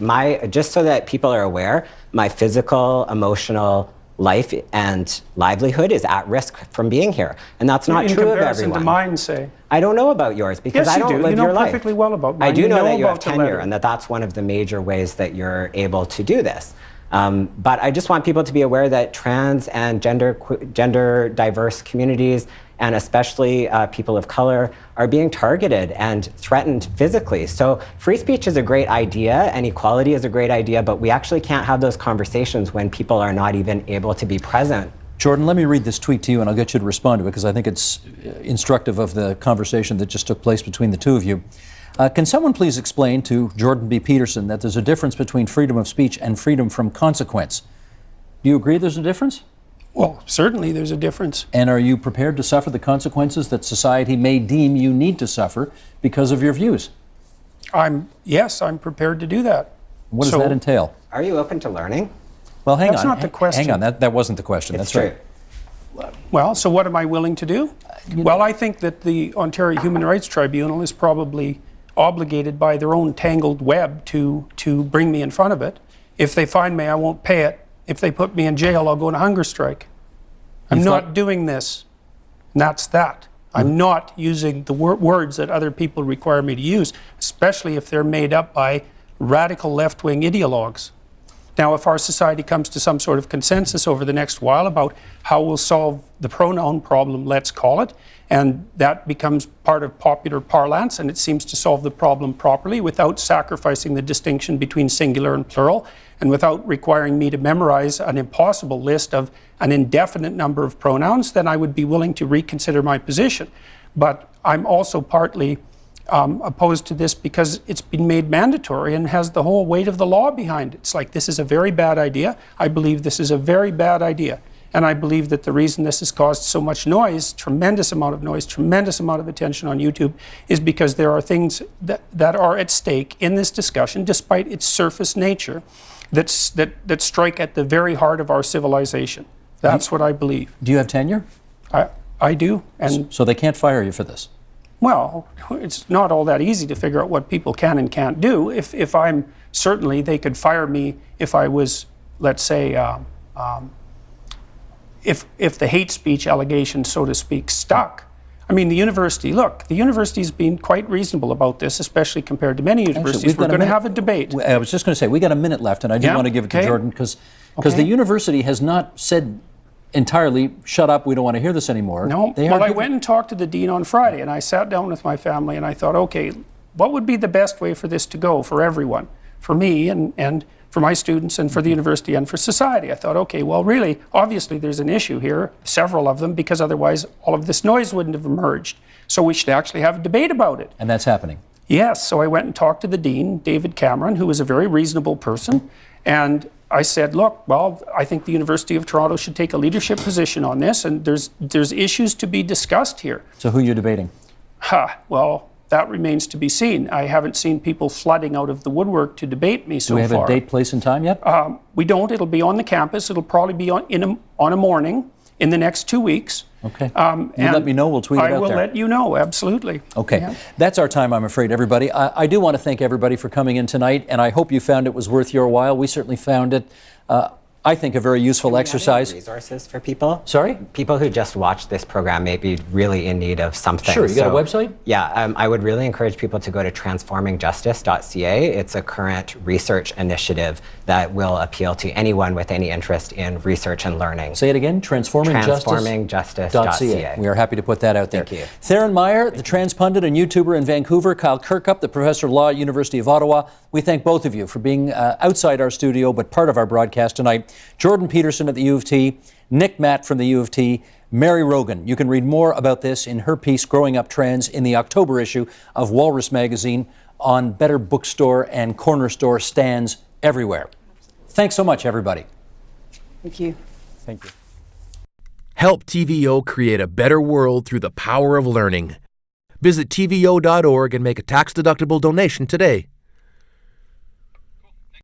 Just so that people are aware, my physical, emotional life and livelihood is at risk from being here, and that's not true of everyone. In comparison to mine, say. I don't know about yours because I don't live your life. You know perfectly well about mine. I do know that you have tenure, and that's one of the major ways that you're able to do this. But I just want people to be aware that trans and gender diverse communities, and especially people of color, are being targeted and threatened physically. So free speech is a great idea, and equality is a great idea, but we actually can't have those conversations when people are not even able to be present. Jordan, let me read this tweet to you, and I'll get you to respond to it, because I think it's instructive of the conversation that just took place between the two of you. Can someone please explain to Jordan B. Peterson that there's a difference between freedom of speech and freedom from consequence? Do you agree there's a difference? Well, certainly there's a difference. And are you prepared to suffer the consequences that society may deem you need to suffer because of your views? Yes, I'm prepared to do that. What does that entail? Are you open to learning? Well, hang on. That's not the question. Hang on, that wasn't the question. It's That's true. Right. Well, so what am I willing to do? Well, I think that the Ontario Human Rights Tribunal is probably obligated by their own tangled web to bring me in front of it. If they find me, I won't pay it. If they put me in jail, I'll go on a hunger strike. I'm not doing this. And that's that. I'm not using the words that other people require me to use, especially if they're made up by radical left-wing ideologues. Now, if our society comes to some sort of consensus over the next while about how we'll solve the pronoun problem, let's call it, and that becomes part of popular parlance, and it seems to solve the problem properly without sacrificing the distinction between singular and plural, and without requiring me to memorize an impossible list of an indefinite number of pronouns, then I would be willing to reconsider my position. But I'm also partly opposed to this because it's been made mandatory and has the whole weight of the law behind it. It's like, this is a very bad idea. I believe this is a very bad idea. And I believe that the reason this has caused so much noise, tremendous amount of noise, tremendous amount of attention on YouTube, is because there are things that are at stake in this discussion, despite its surface nature, that strike at the very heart of our civilization. That's what I believe. Do you have tenure? I do. And so they can't fire you for this? Well, it's not all that easy to figure out what people can and can't do. If I'm, certainly they could fire me if I was, let's say, if the hate speech allegation, so to speak, stuck. I mean, the university's been quite reasonable about this, especially compared to many universities. We're going to have a debate. I was just going to say, we got a minute left, and I do want to give it to Jordan, because the university has not said entirely, shut up, we don't want to hear this anymore. No, I went and talked to the dean on Friday, and I sat down with my family, and I thought, okay, what would be the best way for this to go for everyone? For me, and for my students, and for the university, and for society. I thought, okay, well, really, obviously there's an issue here, several of them, because otherwise all of this noise wouldn't have emerged. So we should actually have a debate about it. And that's happening? Yes, so I went and talked to the dean, David Cameron, who was a very reasonable person, and I said, look, well, I think the University of Toronto should take a leadership position on this, and there's issues to be discussed here. So who are you debating? Well, that remains to be seen. I haven't seen people flooding out of the woodwork to debate me so far. Do we have a date, place, and time yet? We don't. It'll be on the campus. It'll probably be on a morning in the next 2 weeks. Okay. You let me know. We'll tweet it out there. I will let you know, absolutely. Okay. Yeah. That's our time, I'm afraid, everybody. I do want to thank everybody for coming in tonight, and I hope you found it was worth your while. We certainly found it. I think, a very useful exercise. Resources for people? Sorry? People who just watch this program may be really in need of something. Sure, you got a website? Yeah, I would really encourage people to go to transformingjustice.ca. It's a current research initiative that will appeal to anyone with any interest in research and learning. Say it again, transformingjustice.ca. We are happy to put that out there. Thank you. Theron Meyer, the trans pundit and YouTuber in Vancouver, Kyle Kirkup, the professor of law at University of Ottawa. We thank both of you for being outside our studio, but part of our broadcast tonight. Jordan Peterson at the U of T, Nick Matt from the U of T, Mary Rogan. You can read more about this in her piece, Growing Up Trans, in the October issue of Walrus Magazine, on better bookstore and corner store stands everywhere. Thanks so much, everybody. Thank you. Thank you. Help TVO create a better world through the power of learning. Visit TVO.org and make a tax-deductible donation today.